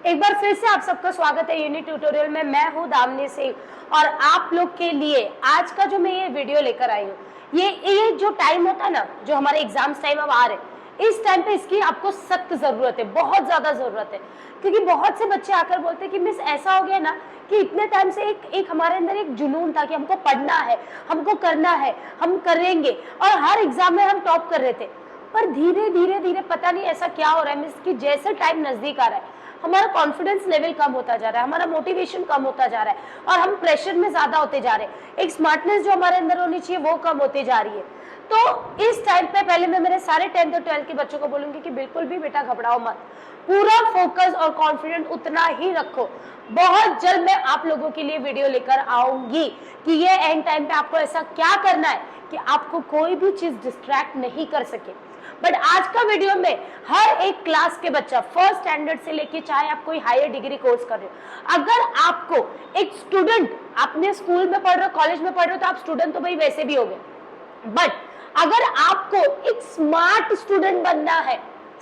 एक बार फिर से आप सबका स्वागत है यूनिट ट्यूटोरियल में। मैं हूं दामिनी सिंह और आप लोग के लिए आज का जो मैं ये वीडियो लेकर आई हूँ, ये जो टाइम होता है ना, जो हमारे एग्जाम्स टाइम अब आ रहे हैं, इस टाइम पे इसकी आपको सख्त जरूरत है, बहुत ज्यादा जरूरत है। क्योंकि बहुत से बच्चे आकर बोलते हैं कि मिस ऐसा हो गया ना कि इतने टाइम से एक हमारे अंदर एक जुनून था कि हमको पढ़ना है, हमको करना है, हम करेंगे, और हर एग्जाम में हम टॉप कर रहे थे। पर धीरे धीरे धीरे पता नहीं ऐसा क्या हो रहा है मिस कि जैसे टाइम नजदीक आ रहा है हमारा कॉन्फिडेंस लेवल कम होता जा रहा है, हमारा मोटिवेशन कम होता जा रहा है और हम प्रेशर में ज्यादा होते जा रहे हैं। एक स्मार्टनेस जो हमारे अंदर होनी चाहिए वो कम होती जा रही है। तो इस टाइम पे पहले मैं मेरे सारे 10th और 12th के बच्चों को बोलूंगी कि बिल्कुल भी बेटा घबराओ मत, पूरा फोकस और कॉन्फिडेंट उतना ही रखो। बहुत जल्द मैं आप लोगों के लिए वीडियो लेकर आऊंगी कि ये एंड टाइम पे आपको ऐसा क्या करना है कि आपको कोई भी चीज डिस्ट्रैक्ट नहीं कर सके। बट आज का वीडियो में हर एक क्लास के बच्चा फर्स्ट स्टैंडर्ड से लेके चाहे आप कोई हायर डिग्री कोर्स कर रहे हो, अगर आपको एक स्टूडेंट, आपने स्कूल में पढ़ रहे हो, कॉलेज में पढ़ रहे हो, तो आप स्टूडेंट तो भाई वैसे भी हो गए, बट अगर आपको एक स्मार्ट स्टूडेंट बनना है,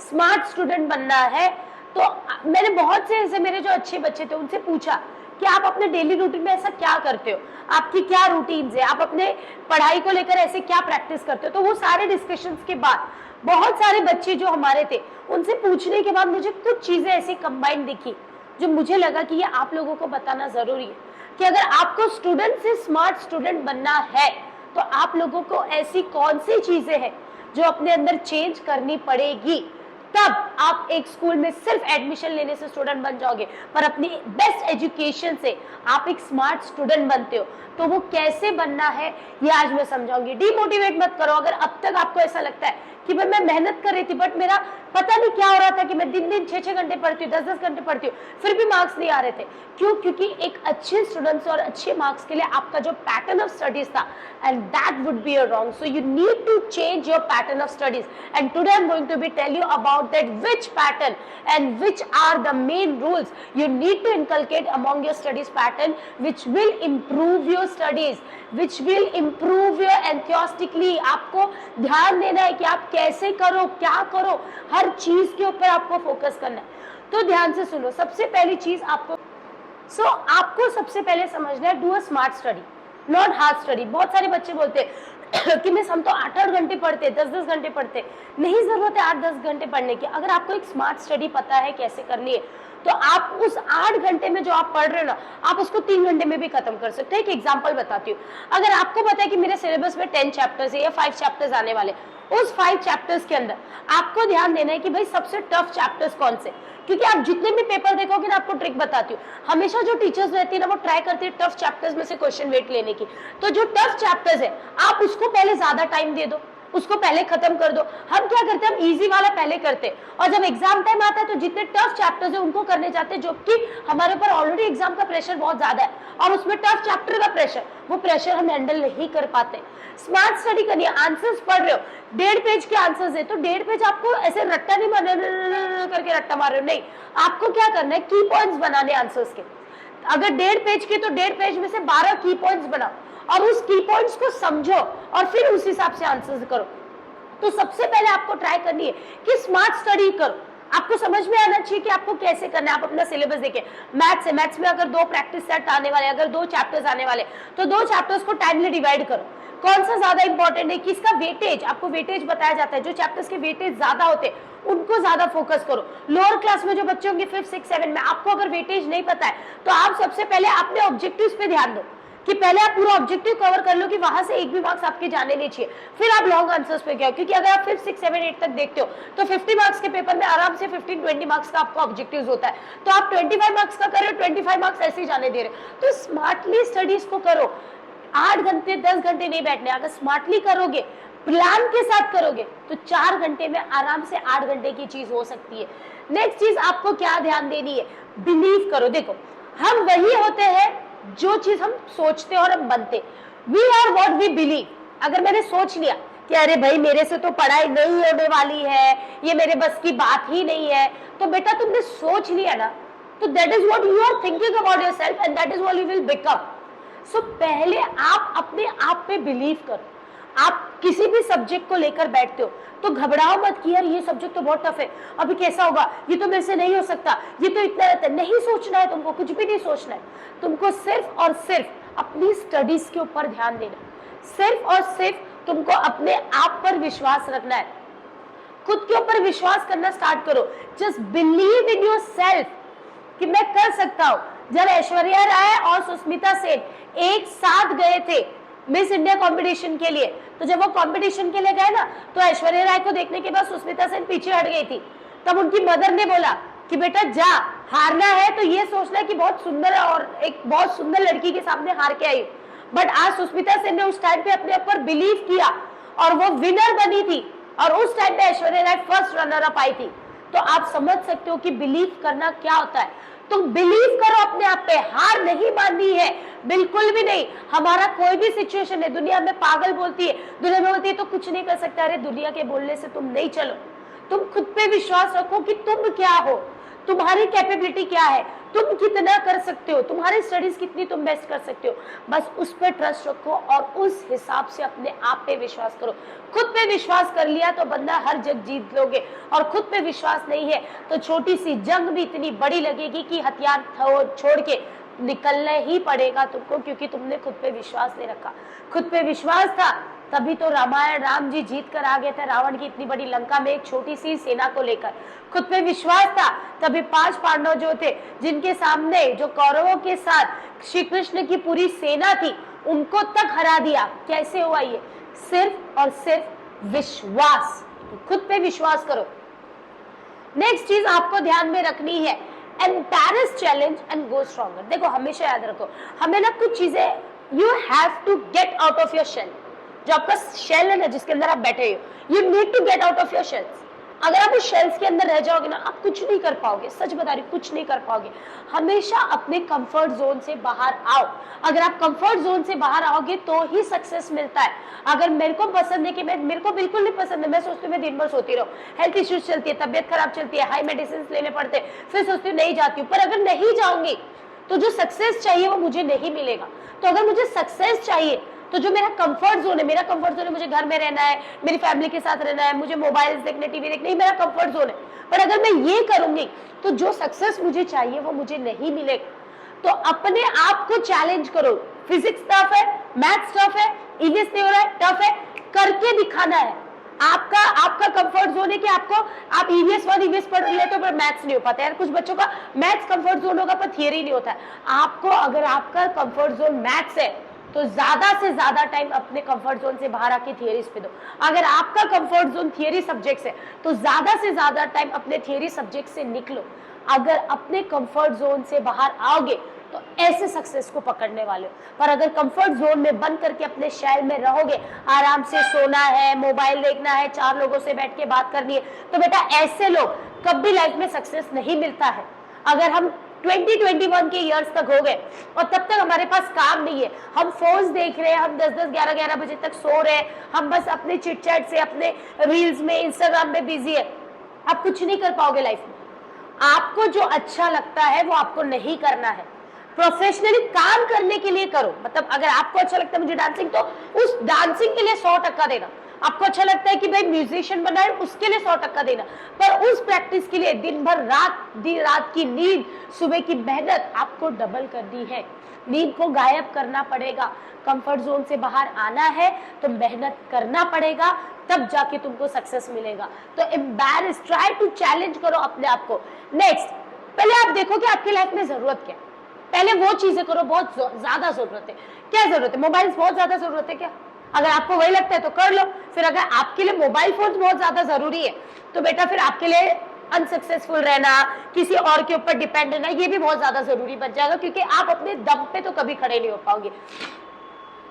स्मार्ट स्टूडेंट बनना है, तो मैंने बहुत से ऐसे मेरे जो अच्छे बच्चे थे उनसे पूछा कि आप अपने डेली रूटीन में ऐसा क्या करते हो, आपकी क्या रूटीन है, आप अपने पढ़ाई को लेकर ऐसे क्या प्रैक्टिस करते हो। तो वो सारे डिस्कशंस के बाद बहुत सारे बच्चे जो हमारे थे उनसे पूछने के बाद मुझे कुछ चीजें ऐसी कंबाइन दिखी जो मुझे लगा कि ये आप लोगों को बताना जरूरी है कि अगर आपको स्टूडेंट से स्मार्ट स्टूडेंट बनना है तो आप लोगों को ऐसी कौन सी चीजें हैं जो अपने अंदर चेंज करनी पड़ेगी, तब आप एक स्कूल में सिर्फ एडमिशन लेने से स्टूडेंट बन जाओगे, पर अपनी बेस्ट एजुकेशन से आप एक स्मार्ट स्टूडेंट बनते हो। तो वो कैसे बनना है ये आज मैं समझाऊंगी। डिमोटिवेट मत करो। अगर अब तक आपको ऐसा लगता है कि भाई मैं मेहनत कर रही थी बट मेरा पता नहीं क्या हो रहा था कि मैं दिन दिन 6-6 घंटे पढ़ती हूँ, 10-10 घंटे पढ़ती हूँ, फिर भी मार्क्स नहीं आ रहे थे, क्यों? क्योंकि एक अच्छे स्टूडेंट्स और अच्छे मार्क्स के लिए आपका जो पैटर्न ऑफ स्टडीज था, and that would be wrong. So you need to change your pattern of studies, and today I am going to be tell you about that which pattern and which are the main rules you need to inculcate among your studies pattern, which will improve your studies, which will improve your enthusiastically। आपको ध्यान देना है कि आप कैसे करो, क्या करो, हर चीज के ऊपर आपको फोकस करना है। तो ध्यान से सुनो। सबसे पहली चीज आपको सबसे पहले समझना है, do a smart study, not hard study. बहुत सारे बच्चे बोलते हैं कि मिस हम तो 8-8 घंटे पढ़ते, 10-10 घंटे पढ़ते। नहीं जरूरत है 8-10 घंटे पढ़ने की। अगर आपको एक स्मार्ट स्टडी पता है कैसे करनी है, तो आप उस 8 घंटे में जो आप पढ़ रहे हो ना, आप उसको 3 घंटे में भी खत्म कर सकते हैं। एक एग्जांपल बताती हूँ। अगर आपको पता है कि मेरे सिलेबस में 10 चैप्टर्स है या 5 चैप्टर्स आने वाले, उस 5 चैप्टर्स के अंदर आपको ध्यान देना है कि भाई सबसे टफ चैप्टर्स कौन से। क्योंकि आप जितने भी पेपर देखोगे ना, आपको ट्रिक बताती हूँ, हमेशा जो टीचर्स रहती है ना वो ट्राई करती है टफ चैप्टर्स में से क्वेश्चन वेट लेने की। तो जो टफ चैप्टर्स है आप उसको पहले ज्यादा टाइम दे दो, उसको पहले खत्म कर दो। हम क्या करते हैं, हम इजी वाला पहले करते हैं, और जब एग्जाम टाइम आता है तो जितने टफ चैप्टर्स है उनको करने जाते हैं, जो कि हमारे ऊपर ऑलरेडी एग्जाम का प्रेशर बहुत ज्यादा है और उसमें टफ चैप्टर का प्रेशर, वो प्रेशर हम हैंडल नहीं कर पाते। स्मार्ट स्टडी करनी है। आंसर्स पढ़ रहे हो, 1.5 पेज के आंसर्स है, तो 1.5 पेज आपको ऐसे रट्टा नहीं मारना करके रट्टा मार रहे हो, नहीं, आपको क्या करना है, की पॉइंट्स बनाने आंसर्स के। अगर 1.5 पेज के तो 1.5 पेज में से 12 की पॉइंट्स बनाओ और उस की पॉइंट्स को समझो और फिर उस हिसाब से आंसर्स करो। तो सबसे पहले आपको ट्राई करनी है कि स्मार्ट स्टडी करो। आपको समझ में आना चाहिए कि आपको कैसे करना है। आप अपना सिलेबस देखें, मैथ्स है, मैथ्स में अगर 2 प्रैक्टिस सेट आने वाले, अगर 2 चैप्टर्स आने वाले, तो 2 चैप्टर्स को टाइमली डिवाइड करो। कौन सा ज्यादा इंपॉर्टेंट है, किसका वेटेज, आपको वेटेज बताया जाता है, जो चैप्टर्स के वेटेज ज्यादा होते हैं उनको ज्यादा फोकस करो। लोअर क्लास में जो बच्चे होंगे 5th 6th 7th में, आपको अगर वेटेज नहीं पता है तो आप सबसे पहले अपने ऑब्जेक्टिव्स पे ध्यान दो कि पहले आप पूरा ऑब्जेक्टिव कवर कर लो कि वहां से एक भी मार्क्स आपके जाने नहीं चाहिए, फिर आप लॉन्ग आंसर्स पे गए। क्योंकि अगर आप 5th 6th 7th 8 तक देखते हो तो 50 मार्क्स के पेपर में आराम से 15-20 मार्क्स का आपका ऑब्जेक्टिव होता है, तो आप 25 मार्क्स का कर रहे हो, 25 मार्क्स ऐसे ही जाने दे रहे हो। तो स्मार्टली स्टडीज को करो, 8 घंटे 10 घंटे नहीं बैठने। अगर स्मार्टली करोगे, प्लान के साथ करोगे, तो 4 घंटे में आराम से 8 घंटे की चीज हो सकती है। नेक्स्ट चीज आपको क्या ध्यान देनी है, बिलीव करो। देखो, हम वही होते हैं जो चीज हम सोचते हैं और हम बनते। We are what we believe. अगर मैंने सोच लिया कि अरे भाई मेरे से तो पढ़ाई नहीं होने वाली है, ये मेरे बस की बात ही नहीं है, तो बेटा तुमने सोच लिया ना, तो that is what you are thinking about yourself and that is what you will become. So पहले आप अपने आप पे बिलीव करो। आप किसी भी सब्जेक्ट को लेकर बैठते हो तो घबराओ मत कि यार ये सब्जेक्ट तो बहुत टफ है, अभी कैसा होगा, ये तो मेरे से नहीं हो सकता, ये तो इतना रहता है। नहीं सोचना है तुमको, कुछ भी नहीं सोचना है। तुमको सिर्फ और सिर्फ अपनी स्टडीज के ऊपर ध्यान देना, सिर्फ और सिर्फ तुमको अपने आप पर विश्वास रखना है। खुद के ऊपर विश्वास करना स्टार्ट करो। Just believe in your self कि मैं कर सकता हूं। जब ऐश्वर्या राय और सुष्मिता सेन एक साथ गए थे मिस इंडिया कंपटीशन के लिए, तो जब वो कंपटीशन के लिए गए ना, तो ऐश्वर्या राय को देखने के बाद सुष्मिता सेन पीछे हट गई थी। तब उनकी मदर ने बोला कि बेटा जा, हारना है तो ये सोचना कि बहुत सुंदर और एक बहुत सुंदर लड़की के सामने हार के आई। बट आज सुष्मिता सेन ने उस टाइम पे अपने ऊपर बिलीव किया और वो विनर बनी थी, और उस टाइम पे Aishwarya Rai first runner up I थी। तो आप समझ सकते हो कि बिलीव करना क्या होता है। तुम बिलीव करो अपने आप पे, हार नहीं माननी है, बिल्कुल भी नहीं। हमारा कोई भी सिचुएशन है, दुनिया में पागल बोलती है, दुनिया में बोलती है तो कुछ नहीं कर सकता। अरे दुनिया के बोलने से तुम नहीं चलो, तुम खुद पे विश्वास रखो कि तुम क्या हो, तुम्हारी कैपेबिलिटी क्या है, तुम कितना कर सकते हो, तुम्हारी स्टडीज कितनी तुम बेस्ट कर सकते हो। बस उस पर ट्रस्ट रखो और उस हिसाब से अपने आप पे विश्वास करो। खुद पे विश्वास कर लिया तो बंदा हर जग जीत लोगे, और खुद पे विश्वास नहीं है तो छोटी सी जंग भी इतनी बड़ी लगेगी कि हथियार छोड़ के निकलना ही पड़ेगा तुमको, क्योंकि तुमने खुद पे विश्वास नहीं रखा। खुद पे विश्वास था तभी तो रामायण राम जी जीत कर आ गए थे रावण की इतनी बड़ी लंका में एक छोटी सी सेना को लेकर। खुद पे विश्वास था तभी 5 पांडव जो थे, जिनके सामने जो कौरवों के साथ श्री कृष्ण की पूरी सेना थी, उनको तक हरा दिया। कैसे हुआ ये? सिर्फ और सिर्फ विश्वास। खुद पे विश्वास करो। नेक्स्ट चीज आपको ध्यान में रखनी है, embrace challenge and go stronger. देखो हमेशा याद रखो, हमें ना कुछ चीजें, you have to get out of your shell. जो आपका शेल है ना, जिसके अंदर आप बैठे हो, you need to get out of your shells. अगर आप उस शेल्स के अंदर रह जाओगे ना, आप कुछ नहीं कर पाओगे। सच बता रही, कुछ नहीं कर पाओगे। हमेशा अपने कंफर्ट जोन से बाहर आओ। अगर आप कंफर्ट जोन से बाहर आओगे तो ही सक्सेस मिलता है। अगर मेरे को पसंद है कि मेरे को बिल्कुल नहीं पसंद है, मैं सोचती हूँ मैं दिन भर सोती रहूं, हेल्थ इश्यूज चलती है, तबियत खराब चलती है, हाई मेडिसिन लेने पड़ते हैं, फिर सोचती हूँ नहीं जाती हूँ। पर अगर नहीं जाऊंगी तो जो सक्सेस चाहिए वो मुझे नहीं मिलेगा। तो अगर मुझे सक्सेस चाहिए तो जो मेरा कंफर्ट जोन है, मेरा कंफर्ट जोन है मुझे घर में रहना है, मेरी फैमिली के साथ रहना है, मुझे मोबाइल्स देखने, टीवी देखने, मेरा कंफर्ट जोन है। पर अगर मैं ये करूंगी तो जो सक्सेस मुझे चाहिए वो मुझे नहीं मिलेगा। तो अपने आप को चैलेंज करो। फिजिक्स टफ है, मैथ्स टफ है, ईवीएस नहीं हो रहा है, टफ है, करके दिखाना है। आपका कंफर्ट जोन है कि आप ईवीएस 1 ईवीएस पढ़ रहे हो तो पर मैथ्स नहीं हो पाता। यार कुछ बच्चों का मैथ्स कंफर्ट जोन होगा पर थियरी नहीं होता है। आपको अगर आपका कंफर्ट जोन मैथ्स है तो ज्यादा से ज्यादा टाइम अपने कंफर्ट जोन से बाहर आके थियरीज पे दो। अगर आपका कंफर्ट जोन थियरी सब्जेक्ट्स है तो ज्यादा से ज्यादा टाइम अपने थियरी सब्जेक्ट से निकलो। अगर अपने कंफर्ट जोन से बाहर आओगे तो ऐसे सक्सेस को पकड़ने वाले हो। पर अगर कंफर्ट जोन में बंद करके अपने शहर में रहोगे, आराम से सोना है, मोबाइल देखना है, 4 लोगों से बैठ के बात करनी है, तो बेटा ऐसे लोग कभी लाइफ में सक्सेस नहीं मिलता है। अगर हम 2021 के इयर्स तक हो गए और तब तक हमारे पास काम नहीं है, हम फोन्स देख रहे हैं, हम 10-10 11-11 बजे तक सो रहे हैं, हम बस अपने चिट चैट से, अपने रील्स में, इंस्टाग्राम में बिजी है, आप कुछ नहीं कर पाओगे लाइफ में। आपको जो अच्छा लगता है वो आपको नहीं करना है। प्रोफेशनली काम करने के लिए करो। मतलब अगर आपको अच्छा लगता है मुझे डांसिंग, तो उस डांसिंग के लिए 100% देना। आपको अच्छा लगता है कि भाई म्यूजिशियन बनना है, उसके लिए 100% देना। पर उस प्रैक्टिस के लिए दिन भर रात की नींद, सुबह की मेहनत आपको डबल करनी है। नींद को गायब करना पड़ेगा। कंफर्ट जोन से बाहर आना है तो मेहनत करना पड़ेगा, तब जाके तुमको सक्सेस मिलेगा। तो एम्बैरेस, ट्राई टू चैलेंज करो अपने आप को। नेक्स्ट, पहले आप देखो कि आपकी लाइफ में जरूरत क्या है। पहले वो चीजें करो बहुत ज्यादा जरूरत है। क्या जरूरत है? मोबाइल बहुत ज्यादा जरूरत है क्या? अगर आपको वही लगता है तो कर लो। फिर अगर आपके लिए मोबाइल फोन बहुत ज्यादा जरूरी है तो बेटा फिर आपके लिए अनसक्सेसफुल रहना, किसी और के ऊपर डिपेंड रहना, ये भी बहुत ज्यादा जरूरी बन जाएगा, क्योंकि आप अपने दम पे तो कभी खड़े नहीं हो पाओगे।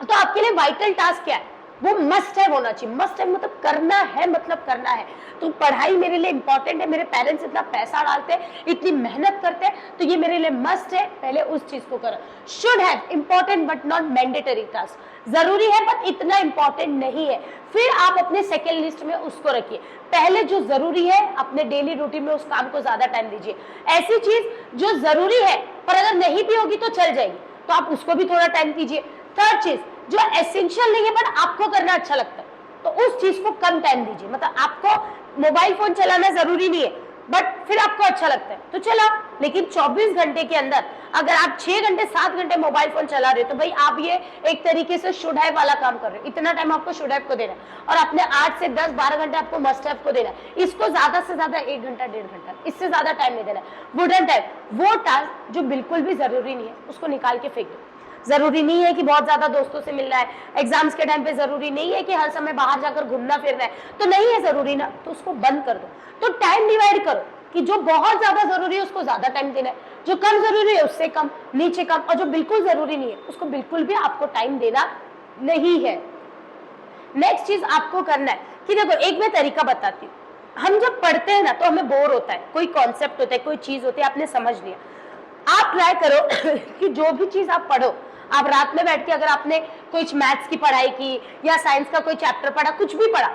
तो आपके लिए वाइटल टास्क क्या है? वो मस्ट है होना चाहिए। मस्ट है मतलब करना है, मतलब करना है। तो पढ़ाई मेरे लिए इंपॉर्टेंट है, मेरे पेरेंट्स इतना पैसा डालते हैं, इतनी मेहनत करते हैं, तो ये मेरे लिए मस्ट है, पहले उस चीज को करो। Should have, important but not mandatory task, जरूरी है पर इतना इंपॉर्टेंट नहीं है। फिर आप अपने सेकेंड लिस्ट में उसको रखिए। पहले जो जरूरी है अपने डेली रूटीन में उस काम को ज्यादा टाइम दीजिए। ऐसी चीज जो जरूरी है पर अगर नहीं भी होगी तो चल जाएगी, तो आप उसको भी थोड़ा टाइम दीजिए। थर्ड चीज, जो एसेंशियल नहीं है बट आपको करना अच्छा लगता है, तो उस चीज को कम टाइम दीजिए। मतलब आपको मोबाइल फोन चलाना जरूरी नहीं है, बट फिर आपको अच्छा लगता है तो चलाओ, लेकिन 24 घंटे के अंदर अगर आप 6 घंटे 7 घंटे मोबाइल फोन चला रहे हो तो भाई आप ये एक तरीके से शुड हैव वाला काम कर रहे हो। इतना टाइम आपको शुड हैव को देना है और अपने 8 से 10 12 घंटे आपको मस्ट हैव को देना है। इसको ज्यादा से ज्यादा 1 घंटा 1.5 घंटा, इससे ज्यादा टाइम नहीं देना है। वुडन टाइम, वो टास्क जो बिल्कुल भी जरूरी नहीं है उसको निकाल के फेंक दो। जरूरी नहीं है कि बहुत ज्यादा दोस्तों से मिलना है, एग्जाम्स के टाइम पे जरूरी नहीं है कि हर समय बाहर जाकर घूमना फिरना है, तो नहीं है जरूरी ना, तो उसको बंद कर दो। तो टाइम डिवाइड करो कि जो बहुत ज्यादा जरूरी है उसको ज्यादा टाइम देना है, जो कम जरूरी है उससे कम, नीचे कम, और जो बिल्कुल जरूरी नहीं है उसको बिल्कुल भी आपको टाइम देना नहीं है। नेक्स्ट चीज आपको करना है कि देखो, एक मैं तरीका बताती हूँ। हम जब पढ़ते हैं ना तो हमें बोर होता है, कोई कॉन्सेप्ट होता है, कोई चीज होती है, आपने समझ लिया, आप ट्राई करो कि जो भी चीज आप पढ़ो, आप रात में बैठ के अगर आपने कुछ मैथ्स की पढ़ाई की या साइंस का कोई चैप्टर पढ़ा, कुछ भी पढ़ा,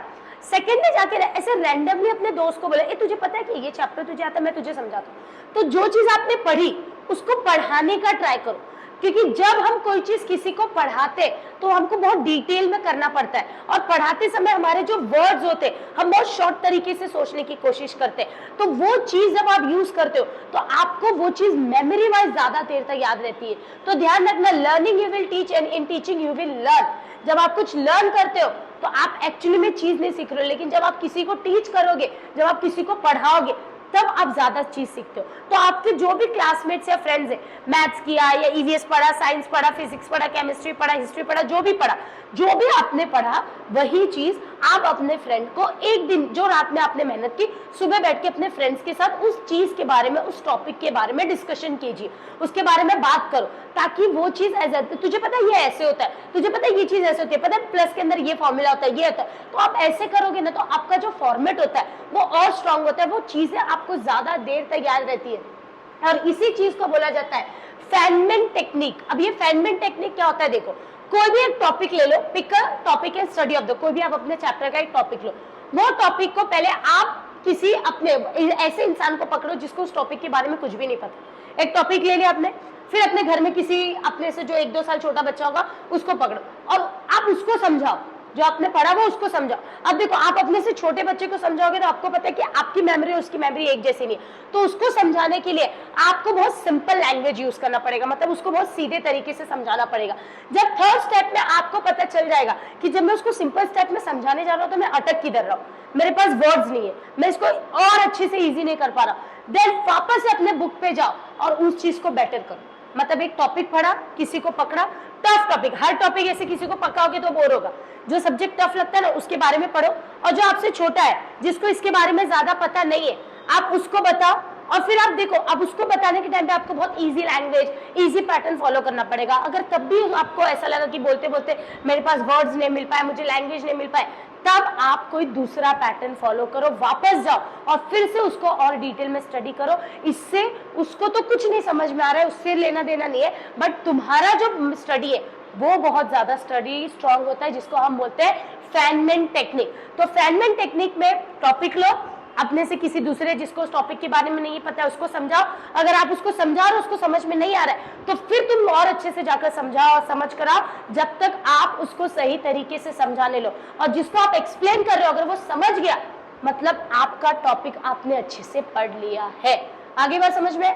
सेकंड में जाके ऐसे रैंडमली अपने दोस्त को बोले, ए तुझे पता है कि ये चैप्टर तुझे आता है, मैं तुझे समझाता हूँ। तो जो चीज आपने पढ़ी उसको पढ़ाने का ट्राई करो, क्योंकि जब हम कोई चीज किसी को पढ़ाते तो हमको बहुत डिटेल में करना पड़ता है, और पढ़ाते समय हमारे जो वर्ड्स होते हैं हम बहुत शॉर्ट तरीके से सोचने की कोशिश करते हैं। तो वो चीज जब आप यूज करते हो तो आपको वो चीज मेमोरी वाइज ज्यादा देर तक याद रहती है। तो ध्यान रखना, learning you will teach and in teaching you will learn. जब आप कुछ लर्न करते हो तो आप एक्चुअली में चीज नहीं सीख रहे हो, लेकिन जब आप किसी को टीच करोगे, जब आप किसी को पढ़ाओगे, तब आप ज्यादा चीज सीखते हो। तो आपके जो भी क्लासमेट्स या फ्रेंड्स हैं, मैथ्स किया या ईवीएस पढ़ा, साइंस पढ़ा, फिजिक्स पढ़ा, केमिस्ट्री पढ़ा, हिस्ट्री पढ़ा, जो भी पढ़ा, जो भी आपने पढ़ा वही चीज आप अपने फ्रेंड को एक दिन, जो रात में आपने मेहनत की, सुबह बैठ के अपने फ्रेंड्स के साथ उस चीज के बारे में, उस टॉपिक के बारे में डिस्कशन कीजिए, उसके बारे में बात करो, ताकि वो चीज तुझे पता है ये ऐसे होता है, तुझे पता है ये चीज ऐसे होती है, पता है प्लस के अंदर ये फॉर्मूला होता है, ये होता है। तो आप ऐसे करोगे ना तो आपका जो फॉर्मेट होता है वो और स्ट्रांग होता है, वो चीजें आपको ज्यादा देर तक याद रहती है। और इसी चीज को बोला जाता है फेनमैन टेक्निक। अब ये फेनमैन टेक्निक क्या होता है, देखो, कोई भी एक टॉपिक ले लो, pick a topic and study of the, कोई भी आप अपने चैप्टर का एक टॉपिक लो, वो टॉपिक को पहले आप किसी अपने ऐसे इंसान को पकड़ो जिसको उस टॉपिक के बारे में कुछ भी नहीं पता। एक टॉपिक ले लिया आपने, फिर अपने घर में किसी अपने से जो 1-2 साल छोटा बच्चा होगा उसको पकड़ो और आप उसको समझाओ, जो आपने पढ़ा वो उसको समझाओ। अब देखो, आप अपने से छोटे बच्चे को समझाओगे तो आपको पता है कि आपकी मेमोरी उसकी मेमोरी एक जैसी नहीं है, तो उसको समझाने के लिए आपको बहुत सिंपल लैंग्वेज यूज करना पड़ेगा, मतलब उसको बहुत सीधे तरीके से समझाना पड़ेगा। जब थर्ड स्टेप में आपको पता चल जाएगा कि जब मैं उसको सिंपल स्टेप में समझाने जा रहा हूँ तो मैं अटक किधर रहा हूँ, मेरे पास वर्ड्स नहीं है, मैं इसको और अच्छे से ईजी नहीं कर पा रहा, देन वापस से अपने बुक पे जाओ और उस चीज को बेटर करो। मतलब एक टॉपिक पढ़ा, किसी को पकड़ा, टफ टॉपिक, हर टॉपिक ऐसे किसी को पकाओगे तो बोर होगा। जो सब्जेक्ट टफ लगता है ना उसके बारे में पढ़ो, और जो आपसे छोटा है, जिसको इसके बारे में ज्यादा पता नहीं है, आप उसको बताओ। और फिर आप देखो, अब उसको बताने के टाइम पे आपको बहुत easy language, easy pattern follow करना पड़ेगा। अगर तब भी आपको ऐसा लगा कि बोलते बोलते मेरे पास वर्ड्स नहीं मिल पाए, मुझे लैंग्वेज नहीं मिल पाए, तब आप कोई दूसरा पैटर्न फॉलो करो, वापस जाओ और फिर से उसको और डिटेल में स्टडी करो। इससे उसको तो कुछ नहीं समझ में आ रहा है, उससे लेना देना नहीं है, बट तुम्हारा जो स्टडी है वो बहुत ज्यादा स्टडी स्ट्रांग होता है, जिसको हम बोलते हैं फेनमैन टेक्निक। तो फेनमैन टेक्निक में टॉपिक लो, अपने से किसी दूसरे जिसको उस टॉपिक के बारे में नहीं पता है उसको समझाओ। अगर आप उसको समझा रहे हो, उसको समझ में नहीं आ रहा है, तो फिर तुम और अच्छे से जाकर समझाओ और समझ कर आओ, जब तक आप उसको सही तरीके से समझाने लो। और जिसको आप एक्सप्लेन कर रहे हो अगर वो समझ गया, मतलब आपका टॉपिक आपने अच्छे से पढ़ लिया है। आगे बात समझ में?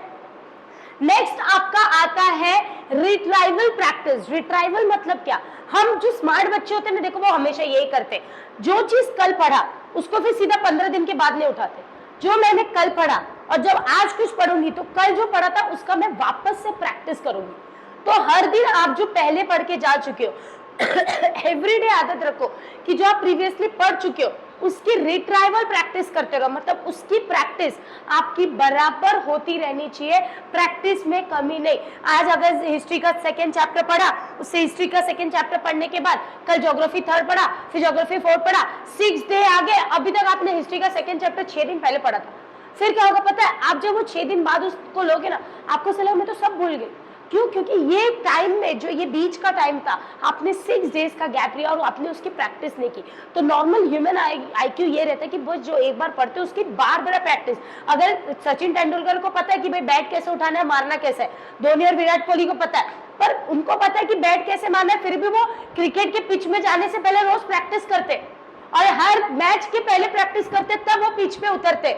नेक्स्ट आपका आता है रिट्राइवल प्रैक्टिस। रिट्राइवल मतलब क्या? हम जो स्मार्ट बच्चे होते हैं ना, देखो वो हमेशा यही करते, जो चीज कल पढ़ा उसको फिर सीधा 15 दिन के बाद नहीं उठाते। जो मैंने कल पढ़ा और जब आज कुछ पढ़ूंगी तो कल जो पढ़ा था उसका मैं वापस से प्रैक्टिस करूंगी। तो हर दिन आप जो पहले पढ़ के जा चुके हो एवरीडे आदत रखो कि जो आप प्रीवियसली पढ़ चुके हो उसकी रिट्राइवल प्रैक्टिस करते रहो। मतलब उसकी प्रैक्टिस आपकी बराबर होती रहनी चाहिए, प्रैक्टिस में कमी नहीं। आज अगर हिस्ट्री का सेकंड चैप्टर पढ़ा, उससे हिस्ट्री का सेकंड चैप्टर पढ़ने के बाद कल ज्योग्राफी थर्ड पढ़ा, फिर ज्योग्राफी फोर्थ पढ़ा, 6 डे आ गए, अभी तक आपने हिस्ट्री का सेकंड चैप्टर 6 दिन पहले पढ़ा था। फिर क्या होगा पता है? आप जब वो 6 दिन बाद उसको लोगे ना, आपको चलो मैं तो सब भूल गई। क्यों? क्योंकि ये टाइम में जो ये बीच का टाइम था, आपने 6 डेज का गैप लिया और आपने उसकी प्रैक्टिस नहीं की। तो नॉर्मल ह्यूमन आईक्यू ये रहता है कि बस जो एक बार पढ़ते हैं उसकी बार बार प्रैक्टिस। अगर सचिन तेंदुलकर को पता है कि भाई बैट कैसे उठाना है, मारना कैसे है, धोनी और विराट कोहली को पता है, पर उनको पता है कि बैट कैसे मारना है, फिर भी वो क्रिकेट के पिच में जाने से पहले रोज प्रैक्टिस करते। और हर मैच के पहले प्रैक्टिस करते तब वो पिच पे उतरते।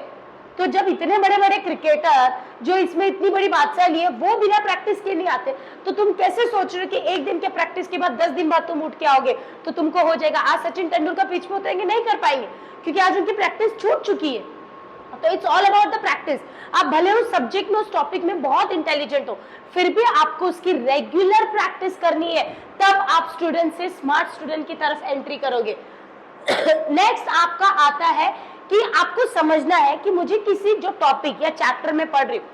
तो जब इतने बड़े बड़े क्रिकेटर जो इसमें इतनी बड़ी बादशाह लिए वो बिना प्रैक्टिस के नहीं आते, तो तुम कैसे सोच रहे हो कि एक दिन के प्रैक्टिस के बाद 10 दिन बाद तुम उठ के आओगे तो तुमको हो जाएगा। आज सचिन तेंदुलकर पिच पे उतरेंगे, नहीं कर पाएंगे क्योंकि आज उनकी प्रैक्टिस छूट चुकी है। तो it's all about the practice. आप भले उस सब्जेक्ट में, उस टॉपिक में बहुत इंटेलिजेंट हो, फिर भी आपको उसकी रेगुलर प्रैक्टिस करनी है, तब आप स्टूडेंट से स्मार्ट स्टूडेंट की तरफ एंट्री करोगे। नेक्स्ट आपका आता है कि आपको समझना है कि मुझे किसी जो टॉपिक या चैप्टर में पढ़ रही हूँ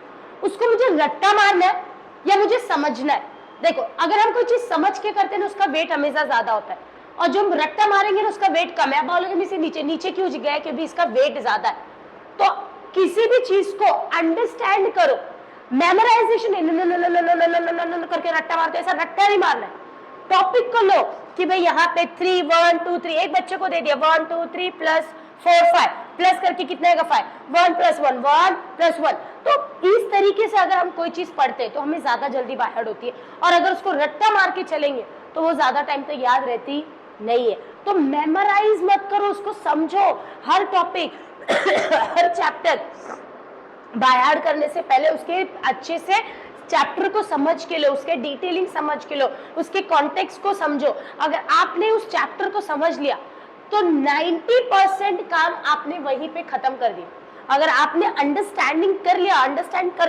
उसको मुझे रट्टा मारना है या मुझे समझना है। देखो, अगर हम कोई चीज समझ के करते हैं ना उसका वेट हमेशा ज्यादा होता है, और जो हम रट्टा मारेंगे ना उसका वेट कम है। आप बोलोगे मैं नीचे नीचे क्यों गया, क्योंकि इसका वेट ज्यादा है। तो किसी भी चीज को अंडरस्टैंड करो, मेमोराइजेशन करके रट्टा मारते, ऐसा रट्टा नहीं मारना है। टॉपिक को लो कि भाई यहाँ पे 3 1 2 3, एक बच्चे को दे दिया 1 2 3 प्लस 4 5, प्लस करके कितना आएगा 5, 1 प्लस 1 1 प्लस 1। तो इस तरीके से अगर हम कोई चीज पढ़ते हैं तो हमें ज्यादा जल्दी बाहर होती है, और अगर उसको रट्टा मार के चलेंगे तो वो ज्यादा टाइम तक याद रहती नहीं है। तो मेमोराइज मत करो, उसको समझो। हर टॉपिक हर चैप्टर बाय हार्ट करने से पहले उसके अच्छे से चैप्टर को समझ के लो, उसके डिटेलिंग समझ के लो, उसके कॉन्टेक्स्ट को समझो। अगर आपने उस चैप्टर को समझ लिया तो 90% काम आपने वहीं पे खत्म कर दिया। अगर आपने अंडरस्टैंड कर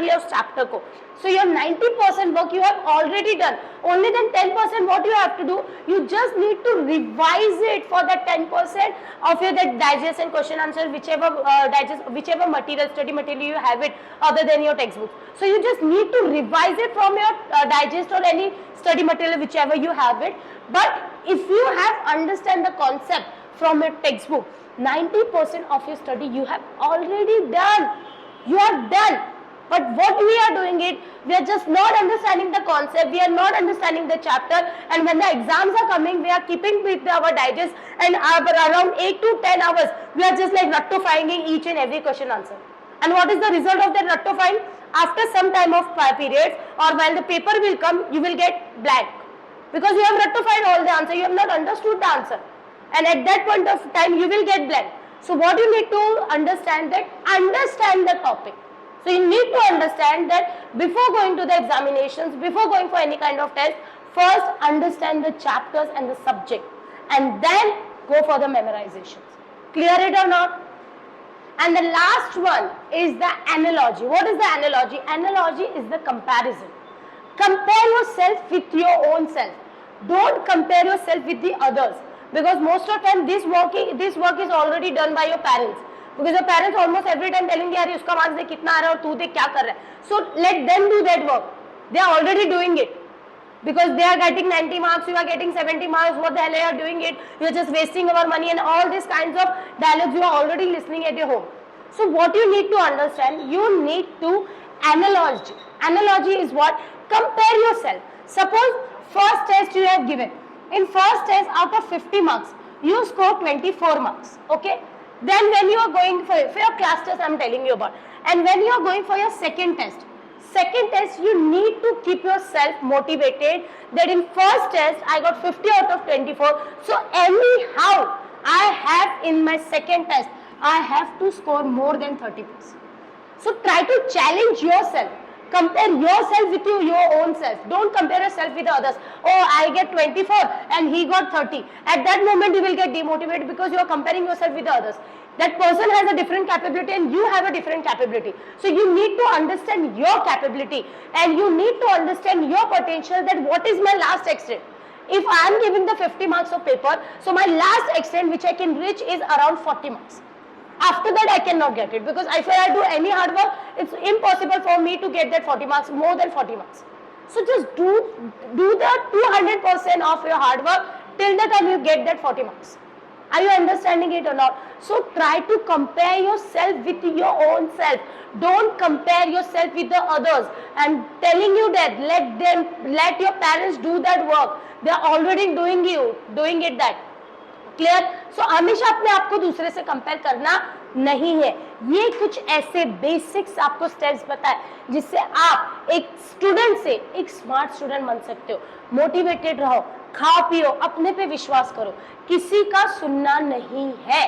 लिया उस चैप्टर को, so your 90% work you have already done. Only then 10% what you have to do, you just need to revise it for that 10% of your that digest and question answer, whichever material, study material you have it other than your textbook. So you just need to revise it from your digest or any study material whichever you have it. But if you have understand the concept from your textbook, 90% of your study you have already done. You have done. But what we are doing it, we are just not understanding the concept, we are not understanding the chapter, and when the exams are coming, we are keeping with our digest, and around 8 to 10 hours, we are just like rectifying each and every question answer. And what is the result of that rectifying? After some time of periods, or while the paper will come, you will get blank. Because you have rectified all the answer, you have not understood the answer. And at that point of time, you will get blank. So what you need to understand that, understand the topic. So you need to understand that before going to the examinations, before going for any kind of test, first understand the chapters and the subject, and then go for the memorizations. Clear it or not? And the last one is the analogy. What is the analogy? Analogy is the comparison. Compare yourself with your own self. Don't compare yourself with the others, because most of the time this work is already done by your parents. Because your parents almost every time telling you, यार उसका marks देख कितना आ रहा है और तू देख क्या कर रहा है. So let them do that work. They are already doing it. Because they are getting 90 marks, you are getting 70 marks. What the hell are you doing it? You are just wasting our money, and all these kinds of dialogues you are already listening at your home. So what you need to understand, you need to analyze. Analogy is what? Compare yourself. Suppose first test you have given. In first test, out of 50 marks, you score 24 marks. Okay. Then when you are going for your class test, I am telling you about, and when you are going for your second test, you need to keep yourself motivated that in first test I got 50 out of 24, so anyhow I have in my second test I have to score more than 30%. So try to challenge yourself. Compare yourself with your own self. Don't compare yourself with the others. Oh, I get 24 and he got 30. At that moment you will get demotivated because you are comparing yourself with the others. That person has a different capability and you have a different capability. So you need to understand your capability and you need to understand your potential, that what is my last extent. If I am giving the 50 marks of paper, so my last extent which I can reach is around 40 marks. After that I cannot get it, because if I do any hard work, it's impossible for me to get that 40 marks, more than 40 marks. So just do the 200% of your hard work till the time you get that 40 marks. Are you understanding it or not? So try to compare yourself with your own self. Don't compare yourself with the others. I'm telling you that let your parents do that work. They are already doing it that. Clear. So हमेशा अपने आप को दूसरे से compare करना नहीं है। ये कुछ ऐसे बेसिक्स आपको स्टेप्स बताए जिससे आप एक स्टूडेंट से एक स्मार्ट स्टूडेंट बन सकते हो। मोटिवेटेड रहो, खाओ पियो, अपने पे विश्वास करो, किसी का सुनना नहीं है।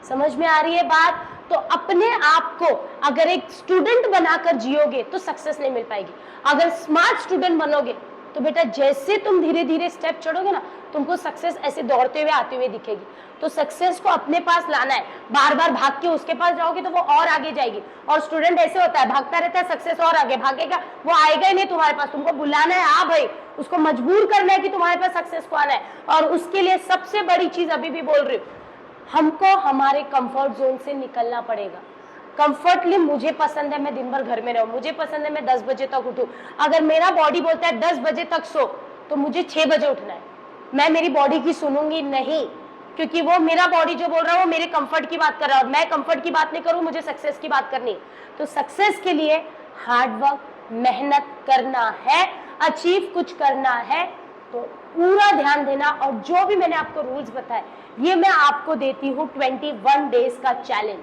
समझ में आ रही है बात? तो अपने आप को अगर एक स्टूडेंट बनाकर जियोगे तो सक्सेस नहीं मिल पाएगी। अगर स्मार्ट स्टूडेंट बनोगे तो बेटा जैसे तुम धीरे धीरे स्टेप चढ़ोगे ना, तुमको सक्सेस ऐसे दौड़ते हुए आते हुए दिखेगी। तो सक्सेस को अपने पास लाना है। बार बार भाग के उसके पास जाओगे तो वो और आगे जाएगी। और स्टूडेंट ऐसे होता है, भागता रहता है, सक्सेस और आगे भागेगा, वो आएगा ही नहीं तुम्हारे पास। तुमको बुलाना है, आ भाई, उसको मजबूर करना है कि तुम्हारे पास सक्सेस को आना है। और उसके लिए सबसे बड़ी चीज अभी भी बोल रही हूँ, हमको हमारे कंफर्ट जोन से निकलना पड़ेगा। कंफर्टली मुझे पसंद है मैं दिन भर घर में रहूं, मुझे पसंद है मैं 10 बजे तक उठूं। अगर मेरा बॉडी बोलता है 10 बजे तक सो, तो मुझे 6 बजे उठना है। मैं मेरी बॉडी की सुनूंगी नहीं, क्योंकि वो मेरा बॉडी जो बोल रहा है वो मेरे कंफर्ट की बात कर रहा है, और मैं कंफर्ट की बात नहीं करूं, मुझे सक्सेस की बात करनी है। तो सक्सेस के लिए हार्ड वर्क, मेहनत करना है, अचीव कुछ करना है, तो पूरा ध्यान देना। और जो भी मैंने आपको रूल्स बताए ये मैं आपको देती हूँ 21 डेज का चैलेंज।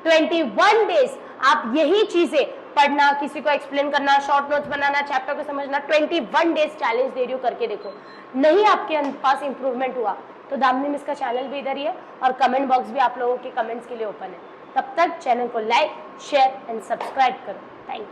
21 डेज आप यही चीजें पढ़ना, किसी को एक्सप्लेन करना, शॉर्ट नोट्स बनाना, चैप्टर को समझना, 21 डेज चैलेंज दे रही हूँ, करके देखो। नहीं आपके पास इंप्रूवमेंट हुआ तो दामिनी मिस का चैनल भी इधर ही है, और कमेंट बॉक्स भी आप लोगों के कमेंट्स के लिए ओपन है। तब तक चैनल को लाइक, शेयर एंड सब्सक्राइब करो। Thank you.